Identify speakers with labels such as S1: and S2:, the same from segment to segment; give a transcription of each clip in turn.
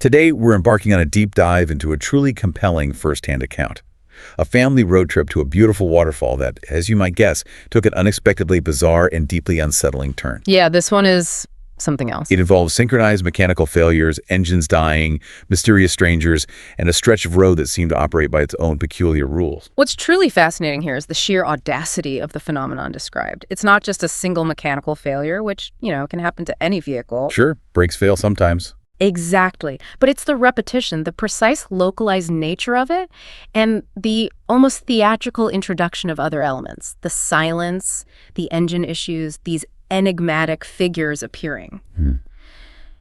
S1: Today, we're embarking on a deep dive into a truly compelling first-hand account. A family road trip to a beautiful waterfall that, as you might guess, took an unexpectedly bizarre and deeply unsettling turn.
S2: Yeah, this one is something else.
S1: It involves synchronized mechanical failures, engines dying, mysterious strangers, and a stretch of road that seemed to operate by its own peculiar rules.
S2: What's truly fascinating here is the sheer audacity of the phenomenon described. It's not just a single mechanical failure, which, can happen to any vehicle.
S1: Sure, brakes fail sometimes.
S2: Exactly. But it's the repetition, the precise localized nature of it, and the almost theatrical introduction of other elements. The silence, the engine issues, these enigmatic figures appearing.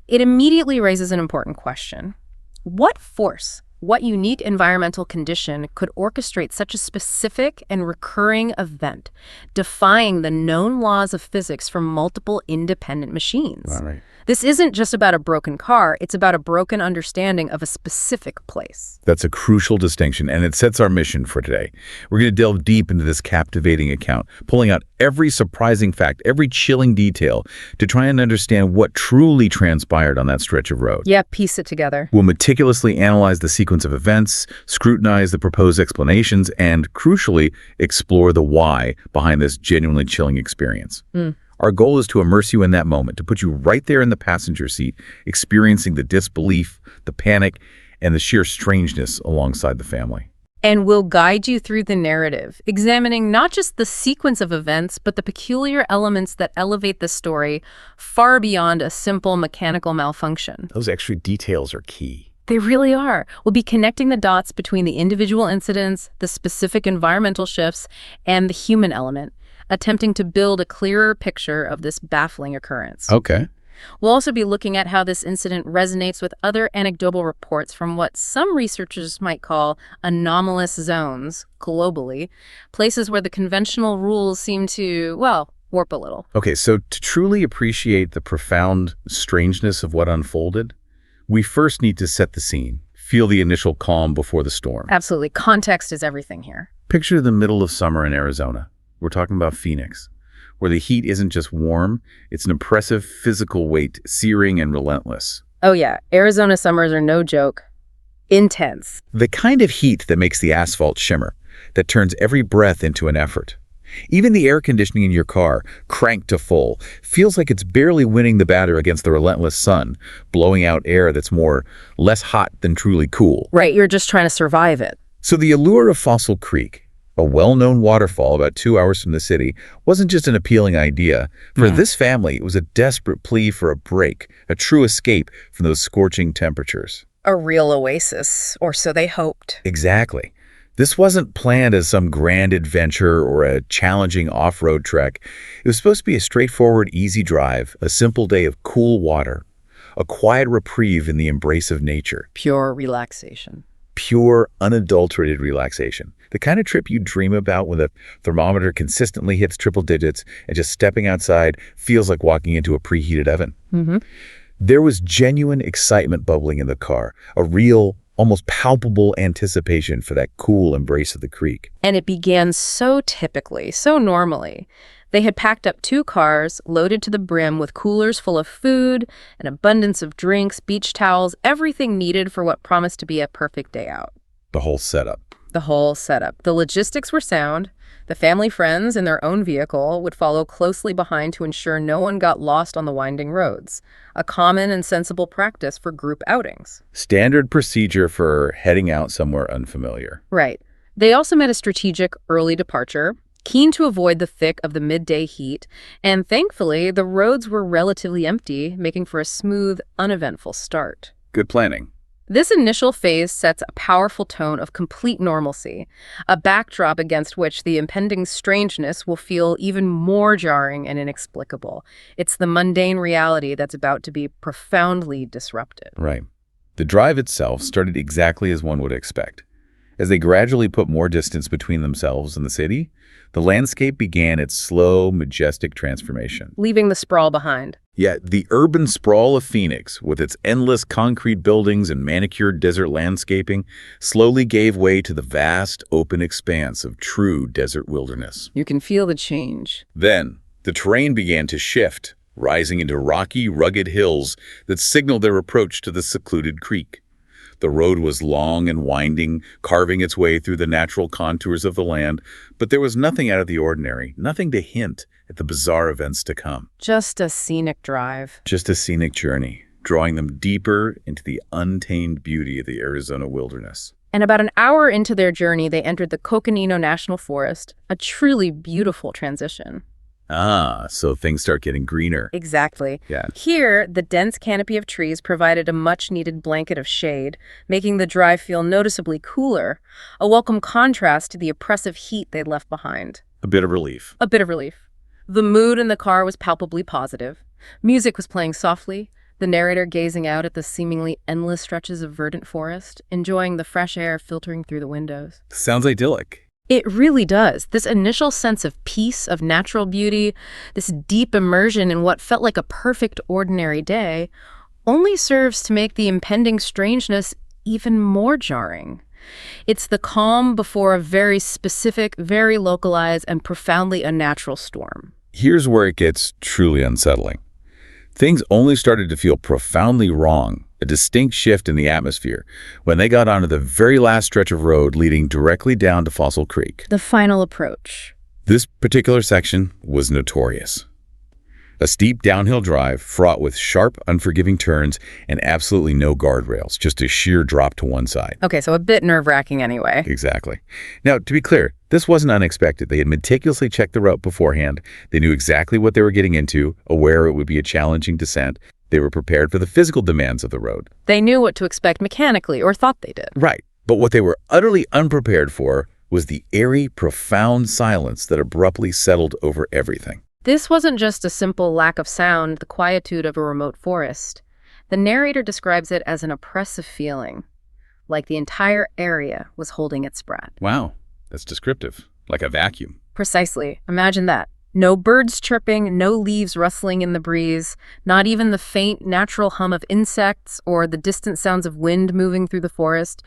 S2: It immediately raises an important question. What force, what unique environmental condition could orchestrate such a specific and recurring event, defying the known laws of physics for multiple independent machines?
S1: Right.
S2: This isn't just about a broken car, it's about a broken understanding of a specific place.
S1: That's a crucial distinction, and it sets our mission for today. We're going to delve deep into this captivating account, pulling out every surprising fact, every chilling detail, to try and understand what truly transpired on that stretch of road.
S2: Yeah, piece it together.
S1: We'll meticulously analyze the sequence of events, scrutinize the proposed explanations, and, crucially, explore the why behind this genuinely chilling experience. Our goal is to immerse you in that moment, to put you right there in the passenger seat, experiencing the disbelief, the panic, and the sheer strangeness alongside the family.
S2: And we'll guide you through the narrative, examining not just the sequence of events, but the peculiar elements that elevate the story far beyond a simple mechanical malfunction.
S1: Those extra details are key.
S2: They really are. We'll be connecting the dots between the individual incidents, the specific environmental shifts, and the human element, attempting to build a clearer picture of this baffling occurrence.
S1: Okay.
S2: We'll also be looking at how this incident resonates with other anecdotal reports from what some researchers might call anomalous zones globally, places where the conventional rules seem to, warp a little.
S1: Okay, so to truly appreciate the profound strangeness of what unfolded, we first need to set the scene, feel the initial calm before the storm.
S2: Absolutely. Context is everything here.
S1: Picture the middle of summer in Arizona. We're talking about Phoenix, where the heat isn't just warm, it's an oppressive physical weight, searing and relentless.
S2: Oh yeah, Arizona summers are no joke. Intense.
S1: The kind of heat that makes the asphalt shimmer, that turns every breath into an effort. Even the air conditioning in your car, cranked to full, feels like it's barely winning the battle against the relentless sun, blowing out air that's less hot than truly cool.
S2: Right, you're just trying to survive it.
S1: So the allure of Fossil Creek, a well-known waterfall about 2 hours from the city, wasn't just an appealing idea. For this family, it was a desperate plea for a break, a true escape from those scorching temperatures.
S2: A real oasis, or so they hoped.
S1: Exactly. This wasn't planned as some grand adventure or a challenging off-road trek. It was supposed to be a straightforward, easy drive, a simple day of cool water, a quiet reprieve in the embrace of nature.
S2: Pure relaxation.
S1: Pure, unadulterated relaxation. The kind of trip you dream about when the thermometer consistently hits triple digits and just stepping outside feels like walking into a preheated oven. There was genuine excitement bubbling in the car, a real, almost palpable anticipation for that cool embrace of the creek.
S2: And it began so typically, so normally. They had packed up 2 cars, loaded to the brim with coolers full of food, an abundance of drinks, beach towels, everything needed for what promised to be a perfect day out.
S1: The whole setup.
S2: The whole setup. The logistics were sound. The family friends in their own vehicle would follow closely behind to ensure no one got lost on the winding roads, a common and sensible practice for group outings.
S1: Standard procedure for heading out somewhere unfamiliar.
S2: Right. They also made a strategic early departure, keen to avoid the thick of the midday heat, and thankfully, the roads were relatively empty, making for a smooth, uneventful start.
S1: Good planning.
S2: This initial phase sets a powerful tone of complete normalcy, a backdrop against which the impending strangeness will feel even more jarring and inexplicable. It's the mundane reality that's about to be profoundly disrupted.
S1: Right. The drive itself started exactly as one would expect. As they gradually put more distance between themselves and the city, the landscape began its slow, majestic transformation.
S2: Leaving the sprawl behind.
S1: Yet the urban sprawl of Phoenix, with its endless concrete buildings and manicured desert landscaping, slowly gave way to the vast, open expanse of true desert wilderness.
S2: You can feel the change.
S1: Then, the terrain began to shift. rising into rocky, rugged hills that signaled their approach to the secluded creek. The road was long and winding, carving its way through the natural contours of the land, but there was nothing out of the ordinary, nothing to hint at the bizarre events to come.
S2: Just a scenic drive.
S1: Just a scenic journey, drawing them deeper into the untamed beauty of the Arizona wilderness.
S2: And about an hour into their journey, they entered the Coconino National Forest, a truly beautiful transition.
S1: Ah, so things start getting greener.
S2: Exactly.
S1: Yeah.
S2: Here, the dense canopy of trees provided a much-needed blanket of shade, making the drive feel noticeably cooler, a welcome contrast to the oppressive heat they'd left behind.
S1: A bit of relief.
S2: A bit of relief. The mood in the car was palpably positive. Music was playing softly, the narrator gazing out at the seemingly endless stretches of verdant forest, enjoying the fresh air filtering through the windows.
S1: Sounds idyllic.
S2: It really does. This initial sense of peace, of natural beauty, this deep immersion in what felt like a perfect ordinary day, only serves to make the impending strangeness even more jarring. It's the calm before a very specific, very localized, and profoundly unnatural storm.
S1: Here's where it gets truly unsettling. Things only started to feel profoundly wrong, a distinct shift in the atmosphere, when they got onto the very last stretch of road leading directly down to Fossil Creek.
S2: The final approach.
S1: This particular section was notorious. A steep downhill drive fraught with sharp, unforgiving turns and absolutely no guardrails, just a sheer drop to one side.
S2: Okay, so a bit nerve-wracking anyway.
S1: Exactly. Now, to be clear, this wasn't unexpected. They had meticulously checked the route beforehand. They knew exactly what they were getting into, aware it would be a challenging descent. They were prepared for the physical demands of the road.
S2: They knew what to expect mechanically, or thought they did.
S1: Right. But what they were utterly unprepared for was the eerie, profound silence that abruptly settled over everything.
S2: This wasn't just a simple lack of sound, the quietude of a remote forest. The narrator describes it as an oppressive feeling, like the entire area was holding its breath.
S1: Wow, that's descriptive, like a vacuum.
S2: Precisely. Imagine that. No birds chirping, no leaves rustling in the breeze, not even the faint natural hum of insects or the distant sounds of wind moving through the forest,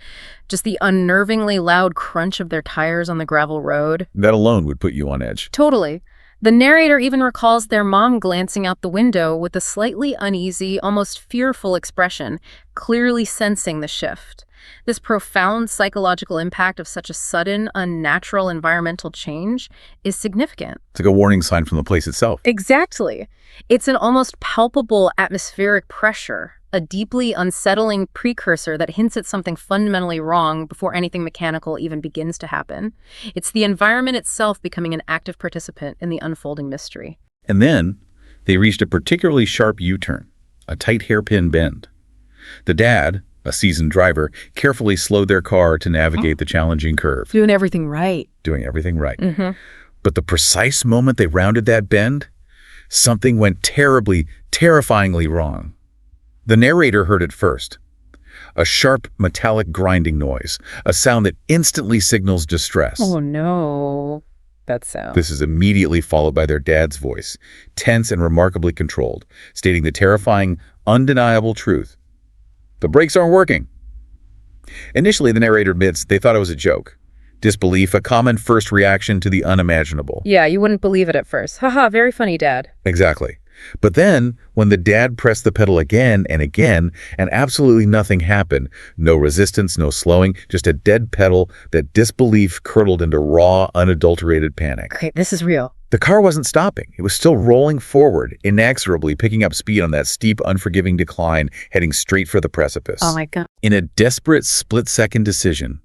S2: just the unnervingly loud crunch of their tires on the gravel road.
S1: That alone would put you on edge.
S2: Totally. The narrator even recalls their mom glancing out the window with a slightly uneasy, almost fearful expression, clearly sensing the shift. This profound psychological impact of such a sudden, unnatural environmental change is significant.
S1: It's like a warning sign from the place itself.
S2: Exactly. It's an almost palpable atmospheric pressure, a deeply unsettling precursor that hints at something fundamentally wrong before anything mechanical even begins to happen. It's the environment itself becoming an active participant in the unfolding mystery.
S1: And then they reached a particularly sharp U-turn, a tight hairpin bend. The dad, a seasoned driver, carefully slowed their car to navigate the challenging curve.
S2: Doing everything right.
S1: Doing everything right. But the precise moment they rounded that bend, something went terrifyingly wrong. The narrator heard it first. A sharp, metallic grinding noise, a sound that instantly signals distress.
S2: Oh no, that sound.
S1: This is immediately followed by their dad's voice, tense and remarkably controlled, stating the terrifying, undeniable truth. The brakes aren't working. Initially, the narrator admits they thought it was a joke. Disbelief, a common first reaction to the unimaginable.
S2: Yeah, you wouldn't believe it at first. Haha, very funny, Dad.
S1: Exactly. But then, when the dad pressed the pedal again and again, and absolutely nothing happened, no resistance, no slowing, just a dead pedal, that disbelief curdled into raw, unadulterated panic.
S2: Okay, this is real.
S1: The car wasn't stopping. It was still rolling forward, inexorably picking up speed on that steep, unforgiving decline, heading straight for the precipice.
S2: Oh my God.
S1: In a desperate split-second decision,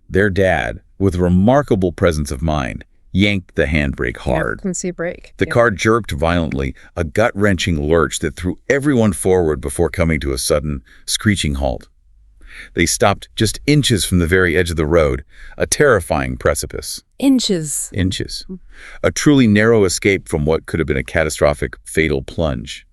S1: their dad, with remarkable presence of mind, yanked the handbrake hard.
S2: Emergency brake.
S1: The car jerked violently, a gut-wrenching lurch that threw everyone forward before coming to a sudden, screeching halt. They stopped just inches from the very edge of the road, a terrifying precipice.
S2: Inches.
S1: A truly narrow escape from what could have been a catastrophic, fatal plunge.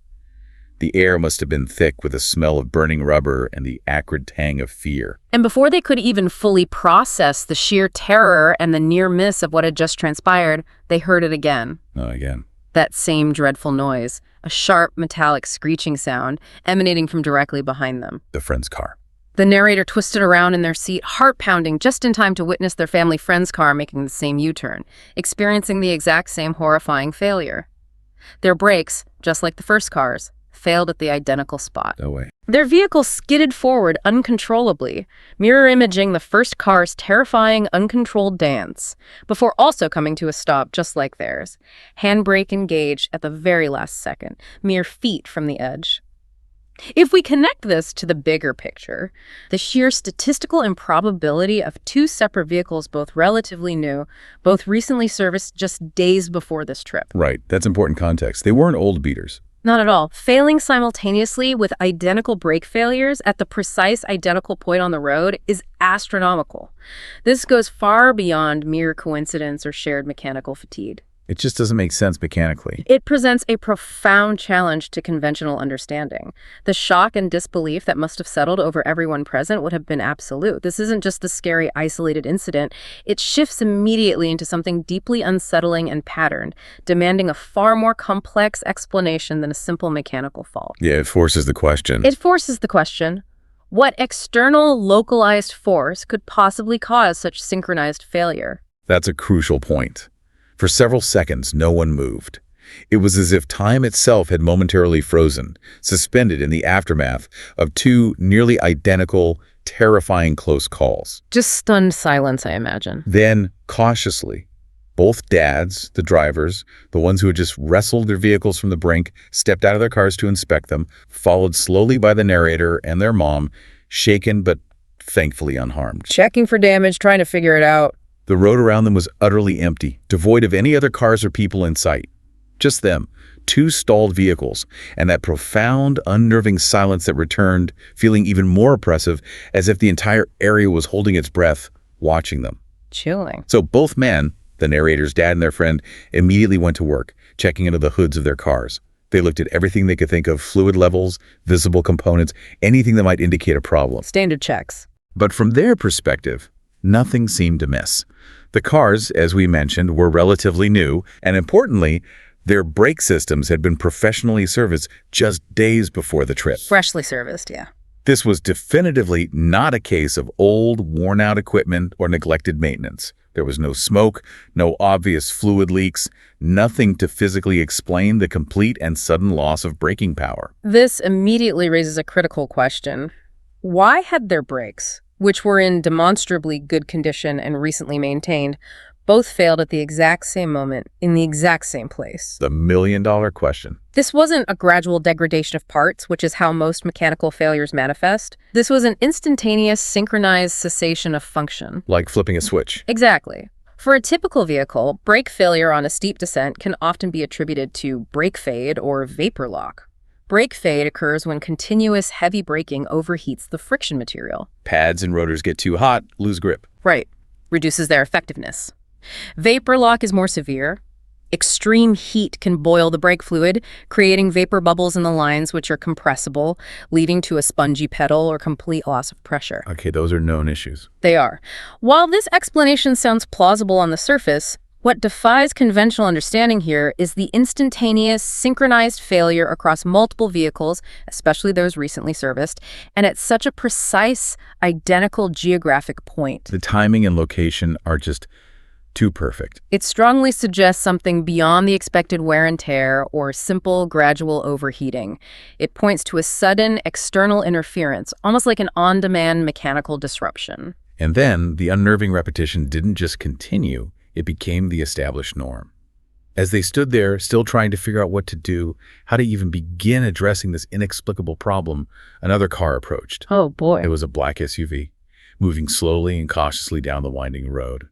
S1: The air must have been thick with the smell of burning rubber and the acrid tang of fear.
S2: And before they could even fully process the sheer terror and the near miss of what had just transpired, they heard it again.
S1: Oh, again.
S2: That same dreadful noise, a sharp, metallic screeching sound emanating from directly behind them.
S1: The friend's car.
S2: The narrator twisted around in their seat, heart pounding, just in time to witness their family friend's car making the same U-turn, experiencing the exact same horrifying failure. Their brakes, just like the first cars, failed at the identical spot.
S1: No way.
S2: Their vehicle skidded forward uncontrollably, mirror imaging the first car's terrifying, uncontrolled dance, before also coming to a stop just like theirs. Handbrake engaged at the very last second, mere feet from the edge. If we connect this to the bigger picture, the sheer statistical improbability of two separate vehicles, both relatively new, both recently serviced just days before this trip.
S1: Right. That's important context. They weren't old beaters.
S2: Not at all. Failing simultaneously with identical brake failures at the precise identical point on the road is astronomical. This goes far beyond mere coincidence or shared mechanical fatigue.
S1: It just doesn't make sense mechanically.
S2: It presents a profound challenge to conventional understanding. The shock and disbelief that must have settled over everyone present would have been absolute. This isn't just a scary, isolated incident. It shifts immediately into something deeply unsettling and patterned, demanding a far more complex explanation than a simple mechanical fault.
S1: Yeah, it forces the question.
S2: It forces the question, what external, localized force could possibly cause such synchronized failure?
S1: That's a crucial point. For several seconds, no one moved. It was as if time itself had momentarily frozen, suspended in the aftermath of two nearly identical, terrifying close calls.
S2: Just stunned silence, I imagine.
S1: Then, cautiously, both dads, the drivers, the ones who had just wrestled their vehicles from the brink, stepped out of their cars to inspect them, followed slowly by the narrator and their mom, shaken but thankfully unharmed.
S2: Checking for damage, trying to figure it out.
S1: The road around them was utterly empty, devoid of any other cars or people in sight. Just them, two stalled vehicles, and that profound, unnerving silence that returned, feeling even more oppressive, as if the entire area was holding its breath, watching them.
S2: Chilling.
S1: So both men, the narrator's dad and their friend, immediately went to work, checking into the hoods of their cars. They looked at everything they could think of, fluid levels, visible components, anything that might indicate a problem.
S2: Standard checks.
S1: But from their perspective, nothing seemed amiss. The cars, as we mentioned, were relatively new, and importantly, their brake systems had been professionally serviced just days before the trip.
S2: Freshly serviced, yeah.
S1: This was definitively not a case of old, worn-out equipment or neglected maintenance. There was no smoke, no obvious fluid leaks, nothing to physically explain the complete and sudden loss of braking power.
S2: This immediately raises a critical question. Why had their brakes, which were in demonstrably good condition and recently maintained, both failed at the exact same moment, in the exact same place?
S1: The million-dollar question.
S2: This wasn't a gradual degradation of parts, which is how most mechanical failures manifest. This was an instantaneous, synchronized cessation of function.
S1: Like flipping a switch.
S2: Exactly. For a typical vehicle, brake failure on a steep descent can often be attributed to brake fade or vapor lock. Brake fade occurs when continuous heavy braking overheats the friction material.
S1: Pads and rotors get too hot, lose grip.
S2: Right. Reduces their effectiveness. Vapor lock is more severe. Extreme heat can boil the brake fluid, creating vapor bubbles in the lines which are compressible, leading to a spongy pedal or complete loss of pressure.
S1: Okay, those are known issues.
S2: They are. While this explanation sounds plausible on the surface, what defies conventional understanding here is the instantaneous, synchronized failure across multiple vehicles, especially those recently serviced, and at such a precise, identical geographic point.
S1: The timing and location are just too perfect.
S2: It strongly suggests something beyond the expected wear and tear or simple, gradual overheating. It points to a sudden, external interference, almost like an on-demand mechanical disruption.
S1: And then, the unnerving repetition didn't just continue. It became the established norm. As they stood there, still trying to figure out what to do, how to even begin addressing this inexplicable problem, another car approached.
S2: Oh, boy.
S1: It was a black SUV, moving slowly and cautiously down the winding road.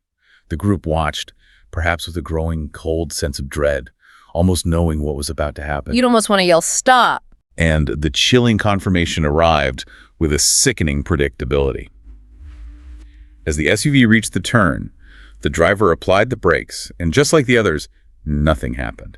S1: The group watched, perhaps with a growing, cold sense of dread, almost knowing what was about to happen.
S2: You'd almost want to yell, "Stop!"
S1: And the chilling confirmation arrived with a sickening predictability. As the SUV reached the turn, the driver applied the brakes, and just like the others, nothing happened.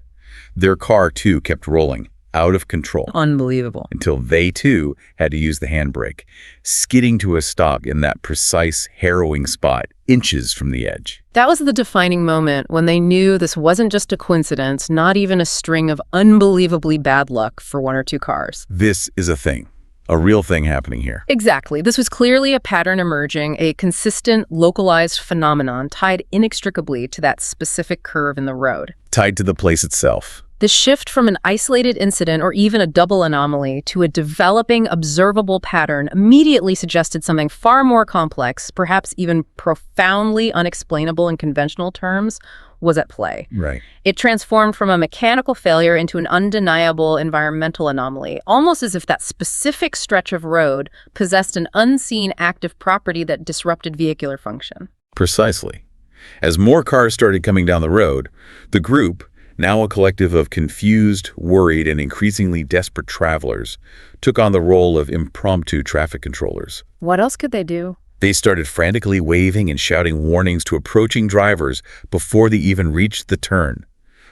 S1: Their car, too, kept rolling, out of control.
S2: Unbelievable.
S1: Until they, too, had to use the handbrake, skidding to a stop in that precise, harrowing spot, inches from the edge.
S2: That was the defining moment when they knew this wasn't just a coincidence, not even a string of unbelievably bad luck for one or two cars.
S1: This is a thing. A real thing happening here.
S2: Exactly. This was clearly a pattern emerging, a consistent, localized phenomenon tied inextricably to that specific curve in the road.
S1: Tied to the place itself.
S2: The shift from an isolated incident or even a double anomaly to a developing, observable pattern immediately suggested something far more complex, perhaps even profoundly unexplainable in conventional terms, was at play.
S1: Right.
S2: It transformed from a mechanical failure into an undeniable environmental anomaly, almost as if that specific stretch of road possessed an unseen active property that disrupted vehicular function.
S1: Precisely. As more cars started coming down the road, the group, now a collective of confused, worried, and increasingly desperate travelers, took on the role of impromptu traffic controllers.
S2: What else could they do?
S1: They started frantically waving and shouting warnings to approaching drivers before they even reached the turn.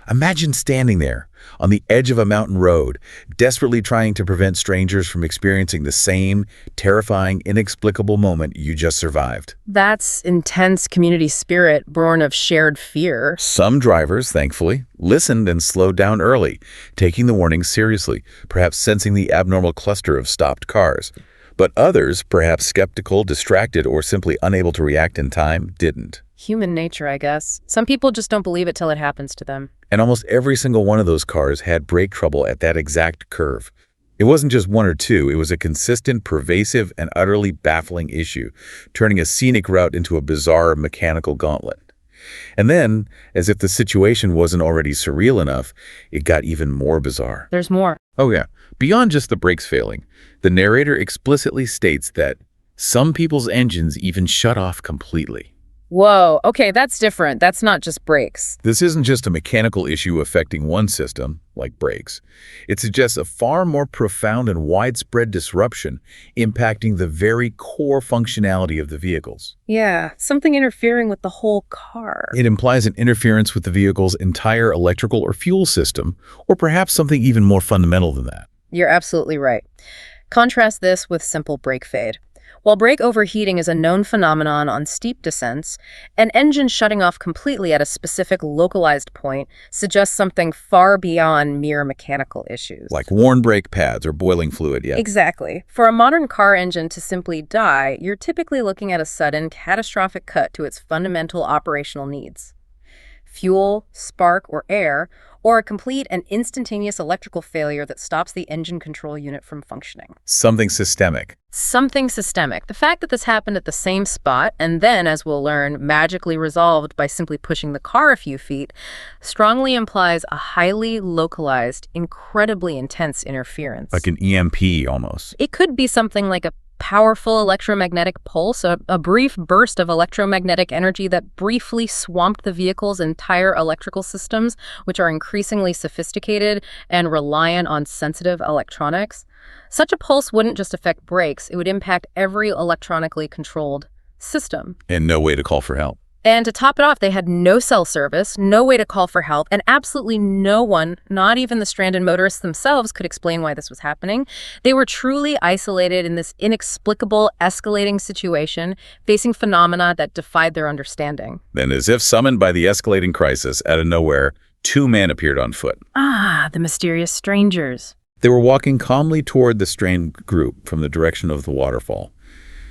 S1: Imagine standing there, on the edge of a mountain road, desperately trying to prevent strangers from experiencing the same terrifying, inexplicable moment you just survived.
S2: That's intense community spirit born of shared fear.
S1: Some drivers, thankfully, listened and slowed down early, taking the warnings seriously, perhaps sensing the abnormal cluster of stopped cars. But others, perhaps skeptical, distracted, or simply unable to react in time, didn't.
S2: Human nature, I guess. Some people just don't believe it till it happens to them.
S1: And almost every single one of those cars had brake trouble at that exact curve. It wasn't just one or two, it was a consistent, pervasive, and utterly baffling issue, turning a scenic route into a bizarre mechanical gauntlet. And then, as if the situation wasn't already surreal enough, it got even more bizarre.
S2: There's more.
S1: Oh yeah, beyond just the brakes failing, the narrator explicitly states that some people's engines even shut off completely.
S2: Whoa, okay, that's different. That's not just brakes.
S1: This isn't just a mechanical issue affecting one system, like brakes. It suggests a far more profound and widespread disruption impacting the very core functionality of the vehicles.
S2: Yeah, something interfering with the whole car.
S1: It implies an interference with the vehicle's entire electrical or fuel system, or perhaps something even more fundamental than that.
S2: You're absolutely right. Contrast this with simple brake fade. While brake overheating is a known phenomenon on steep descents, an engine shutting off completely at a specific localized point suggests something far beyond mere mechanical issues.
S1: Like worn brake pads or boiling fluid, yeah.
S2: Exactly. For a modern car engine to simply die, you're typically looking at a sudden, catastrophic cut to its fundamental operational needs. Fuel, spark, or air, or a complete and instantaneous electrical failure that stops the engine control unit from functioning.
S1: Something systemic.
S2: Something systemic. The fact that this happened at the same spot, and then, as we'll learn, magically resolved by simply pushing the car a few feet, strongly implies a highly localized, incredibly intense interference.
S1: Like an EMP, almost.
S2: It could be something like a powerful electromagnetic pulse, a brief burst of electromagnetic energy that briefly swamped the vehicle's entire electrical systems, which are increasingly sophisticated and reliant on sensitive electronics. Such a pulse wouldn't just affect brakes, it would impact every electronically controlled system.
S1: And no way to call for help.
S2: And to top it off, they had no cell service, no way to call for help, and absolutely no one, not even the stranded motorists themselves, could explain why this was happening. They were truly isolated in this inexplicable, escalating situation, facing phenomena that defied their understanding.
S1: Then, as if summoned by the escalating crisis, out of nowhere, two men appeared on foot.
S2: Ah, the mysterious strangers.
S1: They were walking calmly toward the stranded group from the direction of the waterfall,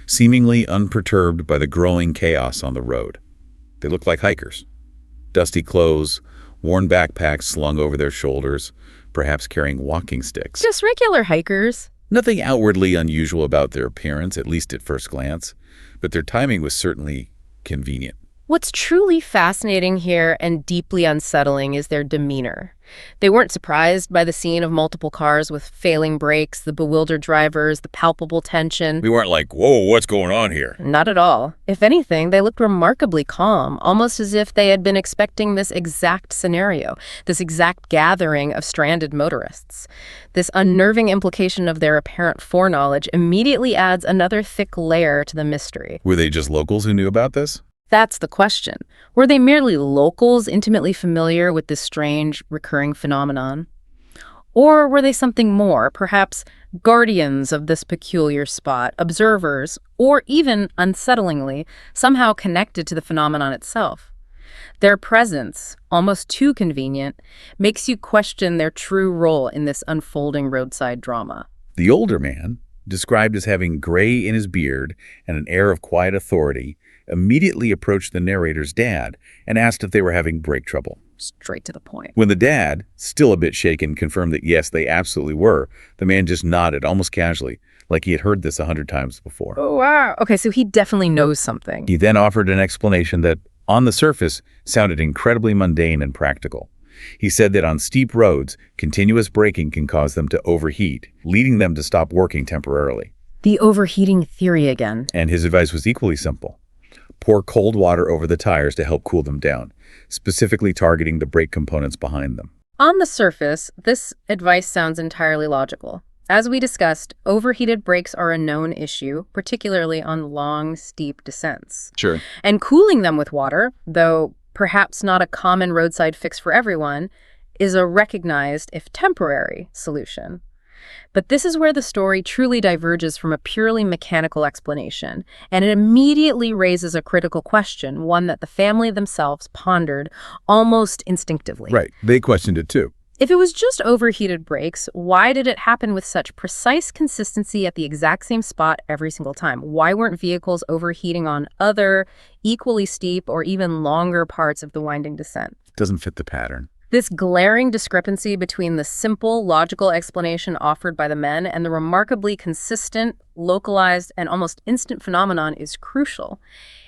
S1: seemingly unperturbed by the growing chaos on the road. They looked like hikers. Dusty clothes, worn backpacks slung over their shoulders, perhaps carrying walking sticks.
S2: Just regular hikers.
S1: Nothing outwardly unusual about their appearance, at least at first glance, but their timing was certainly convenient.
S2: What's truly fascinating here and deeply unsettling is their demeanor. They weren't surprised by the scene of multiple cars with failing brakes, the bewildered drivers, the palpable tension.
S1: We weren't like, whoa, what's going on here?
S2: Not at all. If anything, they looked remarkably calm, almost as if they had been expecting this exact scenario, this exact gathering of stranded motorists. This unnerving implication of their apparent foreknowledge immediately adds another thick layer to the mystery.
S1: Were they just locals who knew about this?
S2: That's the question. Were they merely locals intimately familiar with this strange, recurring phenomenon? Or were they something more, perhaps guardians of this peculiar spot, observers, or even, unsettlingly, somehow connected to the phenomenon itself? Their presence, almost too convenient, makes you question their true role in this unfolding roadside drama.
S1: The older man, described as having gray in his beard and an air of quiet authority, immediately approached the narrator's dad and asked if they were having brake trouble.
S2: straight to the point.
S1: When the dad, still a bit shaken, confirmed that yes, they absolutely were, the man just nodded almost casually, like he had heard this 100 times before.
S2: Oh, wow. Okay, so he definitely knows something.
S1: He then offered an explanation that, on the surface, sounded incredibly mundane and practical. He said that on steep roads, continuous braking can cause them to overheat, leading them to stop working temporarily.
S2: The overheating theory again.
S1: And his advice was equally simple. Pour cold water over the tires to help cool them down, specifically targeting the brake components behind them.
S2: On the surface, this advice sounds entirely logical. As we discussed, overheated brakes are a known issue, particularly on long, steep descents.
S1: Sure.
S2: And cooling them with water, though perhaps not a common roadside fix for everyone, is a recognized, if temporary, solution. But this is where the story truly diverges from a purely mechanical explanation, and it immediately raises a critical question, one that the family themselves pondered almost instinctively.
S1: Right. They questioned it too.
S2: If it was just overheated brakes, why did it happen with such precise consistency at the exact same spot every single time? Why weren't vehicles overheating on other, equally steep or even longer parts of the winding descent?
S1: Doesn't fit the pattern.
S2: This glaring discrepancy between the simple, logical explanation offered by the men and the remarkably consistent, localized, and almost instant phenomenon is crucial.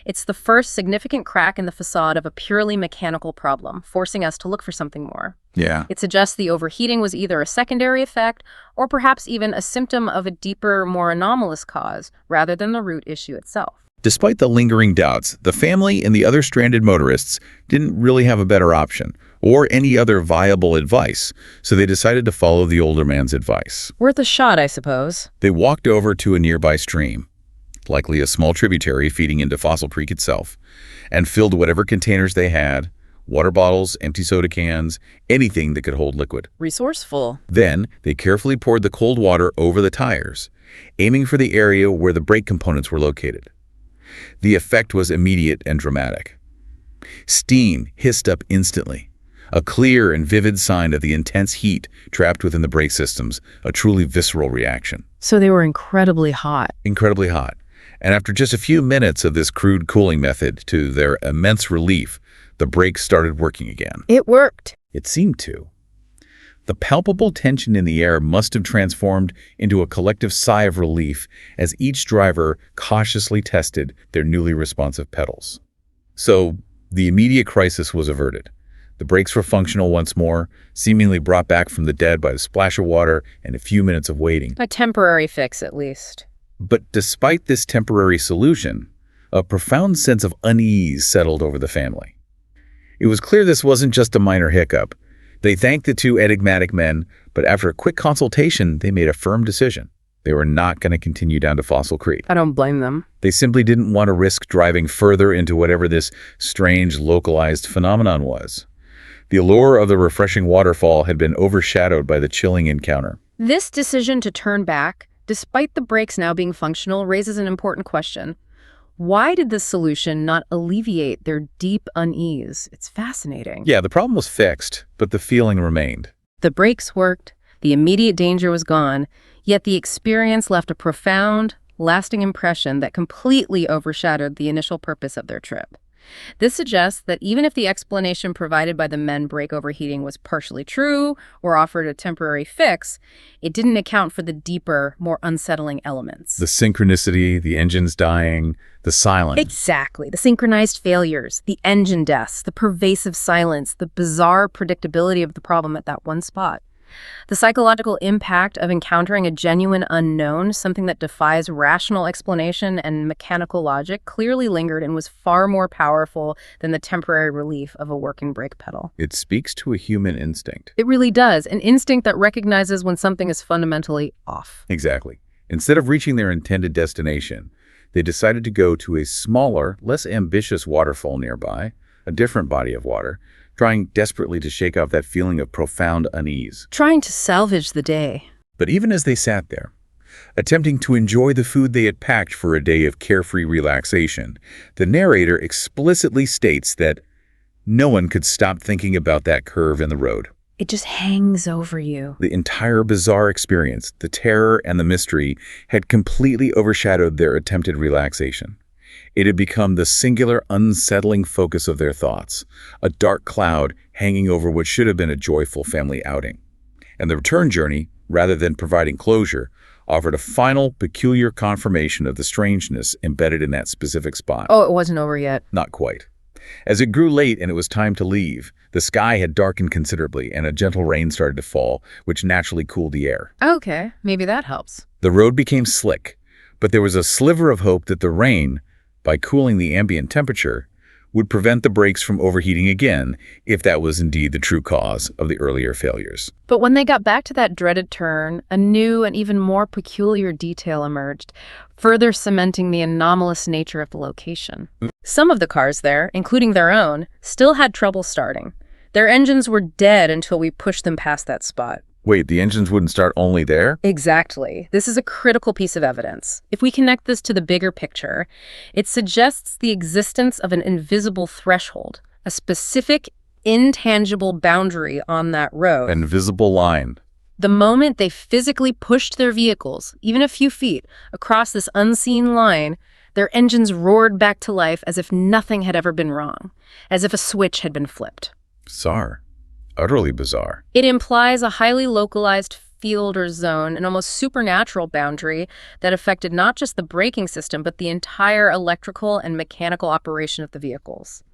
S2: It's the first significant crack in the facade of a purely mechanical problem, forcing us to look for something more.
S1: Yeah.
S2: It suggests the overheating was either a secondary effect or perhaps even a symptom of a deeper, more anomalous cause, rather than the root issue itself.
S1: Despite the lingering doubts, the family and the other stranded motorists didn't really have a better option or any other viable advice, so they decided to follow the older man's advice.
S2: Worth a shot, I suppose.
S1: They walked over to a nearby stream, likely a small tributary feeding into Fossil Creek itself, and filled whatever containers they had, water bottles, empty soda cans, anything that could hold liquid.
S2: Resourceful.
S1: Then, they carefully poured the cold water over the tires, aiming for the area where the brake components were located. The effect was immediate and dramatic. Steam hissed up instantly, a clear and vivid sign of the intense heat trapped within the brake systems, a truly visceral reaction.
S2: So they were incredibly hot.
S1: Incredibly hot. And after just a few minutes of this crude cooling method, to their immense relief, the brakes started working again.
S2: It worked.
S1: It seemed to. The palpable tension in the air must have transformed into a collective sigh of relief as each driver cautiously tested their newly responsive pedals. So, the immediate crisis was averted. The brakes were functional once more, seemingly brought back from the dead by a splash of water and a few minutes of waiting.
S2: A temporary fix, at least.
S1: But despite this temporary solution, a profound sense of unease settled over the family. It was clear this wasn't just a minor hiccup. They thanked the two enigmatic men, but after a quick consultation, they made a firm decision. They were not going to continue down to Fossil Creek.
S2: I don't blame them.
S1: They simply didn't want to risk driving further into whatever this strange, localized phenomenon was. The allure of the refreshing waterfall had been overshadowed by the chilling encounter.
S2: This decision to turn back, despite the brakes now being functional, raises an important question. Why did this solution not alleviate their deep unease? It's fascinating.
S1: Yeah, the problem was fixed, but the feeling remained.
S2: The brakes worked, the immediate danger was gone, yet the experience left a profound, lasting impression that completely overshadowed the initial purpose of their trip. This suggests that even if the explanation provided by the men brake overheating was partially true or offered a temporary fix, it didn't account for the deeper, more unsettling elements.
S1: The synchronicity, the engines dying, the silence.
S2: Exactly. The synchronized failures, the engine deaths, the pervasive silence, the bizarre predictability of the problem at that one spot. The psychological impact of encountering a genuine unknown, something that defies rational explanation and mechanical logic, clearly lingered and was far more powerful than the temporary relief of a working brake pedal.
S1: It speaks to a human instinct.
S2: It really does, an instinct that recognizes when something is fundamentally off.
S1: Exactly. Instead of reaching their intended destination, they decided to go to a smaller, less ambitious waterfall nearby, a different body of water, trying desperately to shake off that feeling of profound unease.
S2: Trying to salvage the day.
S1: But even as they sat there, attempting to enjoy the food they had packed for a day of carefree relaxation, the narrator explicitly states that no one could stop thinking about that curve in the road.
S2: It just hangs over you.
S1: The entire bizarre experience, the terror and the mystery, had completely overshadowed their attempted relaxation. It had become the singular, unsettling focus of their thoughts, a dark cloud hanging over what should have been a joyful family outing. And the return journey, rather than providing closure, offered a final, peculiar confirmation of the strangeness embedded in that specific spot.
S2: Oh, it wasn't over yet.
S1: Not quite. As it grew late and it was time to leave, the sky had darkened considerably and a gentle rain started to fall, which naturally cooled the air.
S2: Okay, maybe that helps.
S1: The road became slick, but there was a sliver of hope that the rain, by cooling the ambient temperature, would prevent the brakes from overheating again, if that was indeed the true cause of the earlier failures.
S2: But when they got back to that dreaded turn, a new and even more peculiar detail emerged, further cementing the anomalous nature of the location. Some of the cars there, including their own, still had trouble starting. Their engines were dead until we pushed them past that spot.
S1: Wait, the engines wouldn't start only there?
S2: Exactly. This is a critical piece of evidence. If we connect this to the bigger picture, it suggests the existence of an invisible threshold, a specific, intangible boundary on that road.
S1: An invisible line.
S2: The moment they physically pushed their vehicles, even a few feet, across this unseen line, their engines roared back to life as if nothing had ever been wrong, as if a switch had been flipped.
S1: Bizarre. Utterly bizarre.
S2: It implies a highly localized field or zone, an almost supernatural boundary that affected not just the braking system, but the entire electrical and mechanical operation of the vehicles.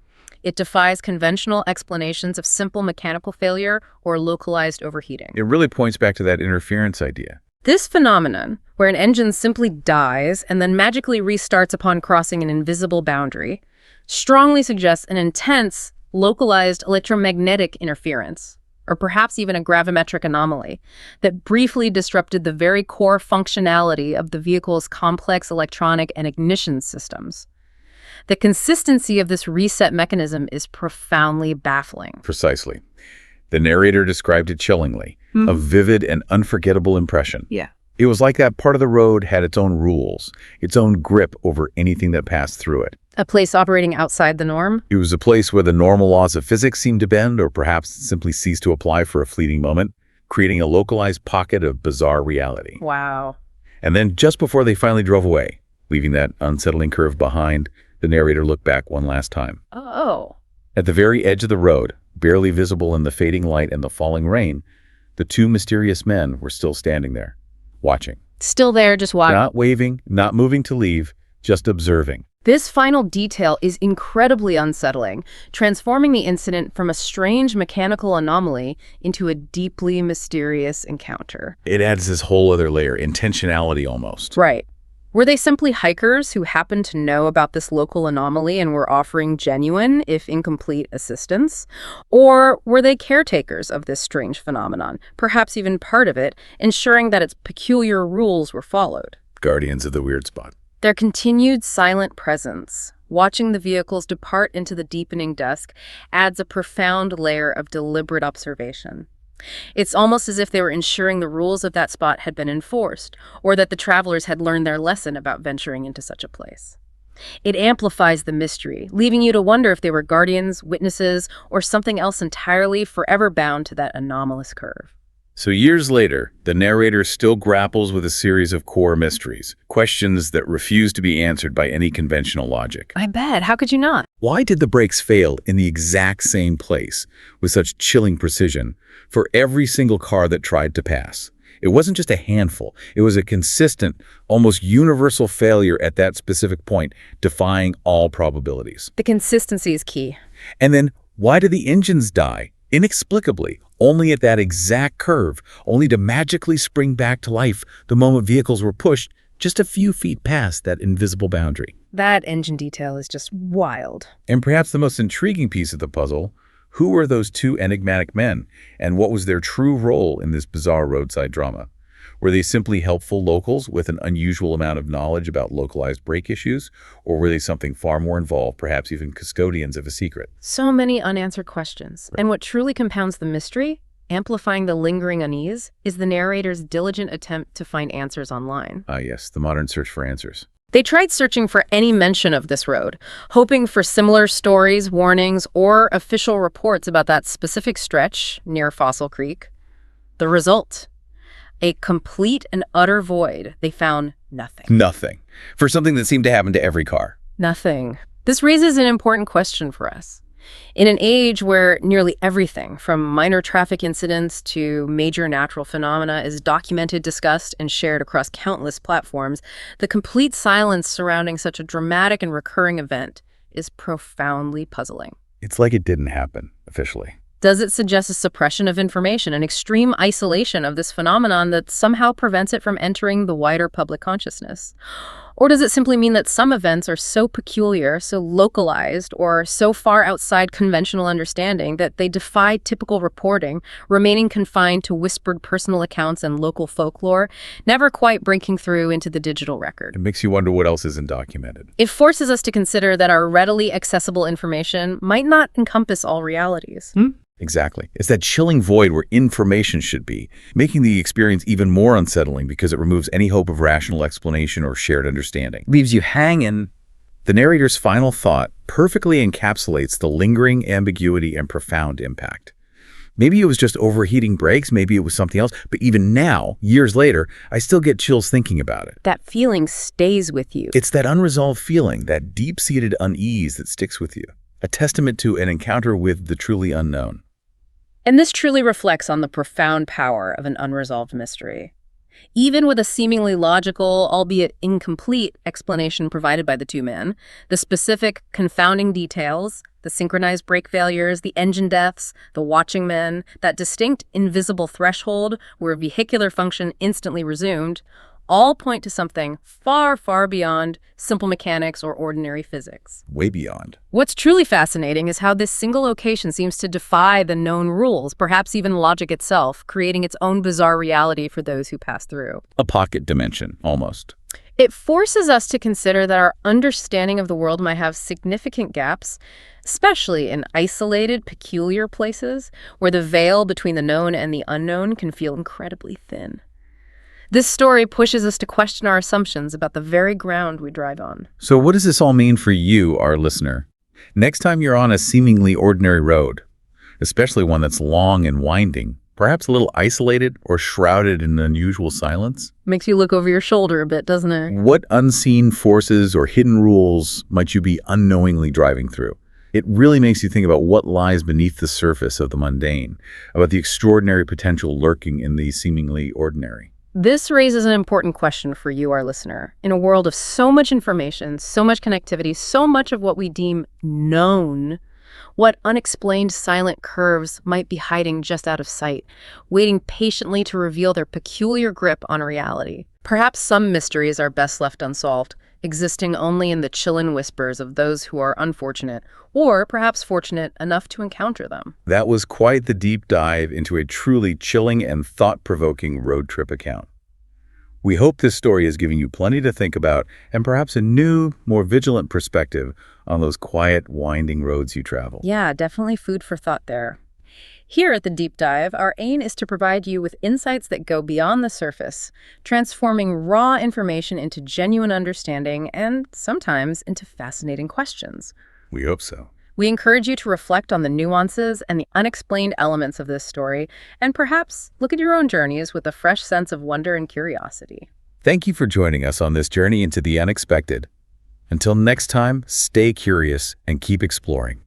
S2: It defies conventional explanations of simple mechanical failure or localized overheating.
S1: It really points back to that interference idea.
S2: This phenomenon, where an engine simply dies and then magically restarts upon crossing an invisible boundary, strongly suggests an intense, localized electromagnetic interference, or perhaps even a gravimetric anomaly, that briefly disrupted the very core functionality of the vehicle's complex electronic and ignition systems. The consistency of this reset mechanism is profoundly baffling.
S1: Precisely. The narrator described it chillingly, a vivid and unforgettable impression.
S2: Yeah.
S1: It was like that part of the road had its own rules, its own grip over anything that passed through it.
S2: A place operating outside the norm?
S1: It was a place where the normal laws of physics seemed to bend or perhaps simply ceased to apply for a fleeting moment, creating a localized pocket of bizarre reality.
S2: Wow.
S1: And then just before they finally drove away, leaving that unsettling curve behind, the narrator looked back one last time.
S2: Oh.
S1: At the very edge of the road, barely visible in the fading light and the falling rain, the two mysterious men were still standing there, watching.
S2: Still there, just watching.
S1: Not waving, not moving to leave, just observing.
S2: This final detail is incredibly unsettling, transforming the incident from a strange mechanical anomaly into a deeply mysterious encounter.
S1: It adds this whole other layer, intentionality almost.
S2: Right. Were they simply hikers who happened to know about this local anomaly and were offering genuine, if incomplete, assistance? Or were they caretakers of this strange phenomenon, perhaps even part of it, ensuring that its peculiar rules were followed?
S1: Guardians of the weird spot.
S2: Their continued silent presence, watching the vehicles depart into the deepening dusk, adds a profound layer of deliberate observation. It's almost as if they were ensuring the rules of that spot had been enforced, or that the travelers had learned their lesson about venturing into such a place. It amplifies the mystery, leaving you to wonder if they were guardians, witnesses, or something else entirely, forever bound to that anomalous curve.
S1: So years later, the narrator still grapples with a series of core mysteries, questions that refuse to be answered by any conventional logic.
S2: I bet. How could you not?
S1: Why did the brakes fail in the exact same place with such chilling precision for every single car that tried to pass? It wasn't just a handful. It was a consistent, almost universal failure at that specific point, defying all probabilities.
S2: The consistency is key.
S1: And then, why did the engines die? Inexplicably, only at that exact curve, only to magically spring back to life the moment vehicles were pushed just a few feet past that invisible boundary.
S2: That engine detail is just wild.
S1: And perhaps the most intriguing piece of the puzzle, who were those two enigmatic men, and what was their true role in this bizarre roadside drama? Were they simply helpful locals with an unusual amount of knowledge about localized brake issues, or were they something far more involved, perhaps even custodians of a secret?
S2: So many unanswered questions. And what truly compounds the mystery, amplifying the lingering unease, is the narrator's diligent attempt to find answers online.
S1: Ah, yes, the modern search for answers.
S2: They tried searching for any mention of this road, hoping for similar stories, warnings, or official reports about that specific stretch near Fossil Creek. The result? A complete and utter void. They found nothing.
S1: Nothing. For something that seemed to happen to every car.
S2: Nothing. This raises an important question for us. In an age where nearly everything, from minor traffic incidents to major natural phenomena, is documented, discussed, and shared across countless platforms, the complete silence surrounding such a dramatic and recurring event is profoundly puzzling.
S1: It's like it didn't happen, officially.
S2: Does it suggest a suppression of information, an extreme isolation of this phenomenon that somehow prevents it from entering the wider public consciousness? Or does it simply mean that some events are so peculiar, so localized, or so far outside conventional understanding that they defy typical reporting, remaining confined to whispered personal accounts and local folklore, never quite breaking through into the digital record?
S1: It makes you wonder what else isn't documented.
S2: It forces us to consider that our readily accessible information might not encompass all realities.
S1: Exactly. It's that chilling void where information should be, making the experience even more unsettling because it removes any hope of rational explanation or shared understanding. Leaves you hanging. The narrator's final thought perfectly encapsulates the lingering ambiguity and profound impact. Maybe it was just overheating brakes, maybe it was something else, but even now, years later, I still get chills thinking about it.
S2: That feeling stays with you.
S1: It's that unresolved feeling, that deep-seated unease that sticks with you, a testament to an encounter with the truly unknown.
S2: And this truly reflects on the profound power of an unresolved mystery. Even with a seemingly logical, albeit incomplete, explanation provided by the two men, the specific confounding details, the synchronized brake failures, the engine deaths, the watching men, that distinct invisible threshold where vehicular function instantly resumed, all point to something far, far beyond simple mechanics or ordinary physics.
S1: Way beyond.
S2: What's truly fascinating is how this single location seems to defy the known rules, perhaps even logic itself, creating its own bizarre reality for those who pass through.
S1: A pocket dimension, almost.
S2: It forces us to consider that our understanding of the world might have significant gaps, especially in isolated, peculiar places where the veil between the known and the unknown can feel incredibly thin. This story pushes us to question our assumptions about the very ground we drive on.
S1: So what does this all mean for you, our listener? Next time you're on a seemingly ordinary road, especially one that's long and winding, perhaps a little isolated or shrouded in unusual silence?
S2: Makes you look over your shoulder a bit, doesn't it?
S1: What unseen forces or hidden rules might you be unknowingly driving through? It really makes you think about what lies beneath the surface of the mundane, about the extraordinary potential lurking in the seemingly ordinary.
S2: This raises an important question for you, our listener. In a world of so much information, so much connectivity, so much of what we deem known, what unexplained silent curves might be hiding just out of sight, waiting patiently to reveal their peculiar grip on reality? Perhaps some mysteries are best left unsolved, existing only in the chilling whispers of those who are unfortunate, or perhaps fortunate enough to encounter them.
S1: That was quite the deep dive into a truly chilling and thought-provoking road trip account. We hope this story has given you plenty to think about and perhaps a new, more vigilant perspective on those quiet, winding roads you travel.
S2: Yeah, definitely food for thought there. Here at The Deep Dive, our aim is to provide you with insights that go beyond the surface, transforming raw information into genuine understanding and sometimes into fascinating questions.
S1: We hope so.
S2: We encourage you to reflect on the nuances and the unexplained elements of this story, and perhaps look at your own journeys with a fresh sense of wonder and curiosity.
S1: Thank you for joining us on this journey into the unexpected. Until next time, stay curious and keep exploring.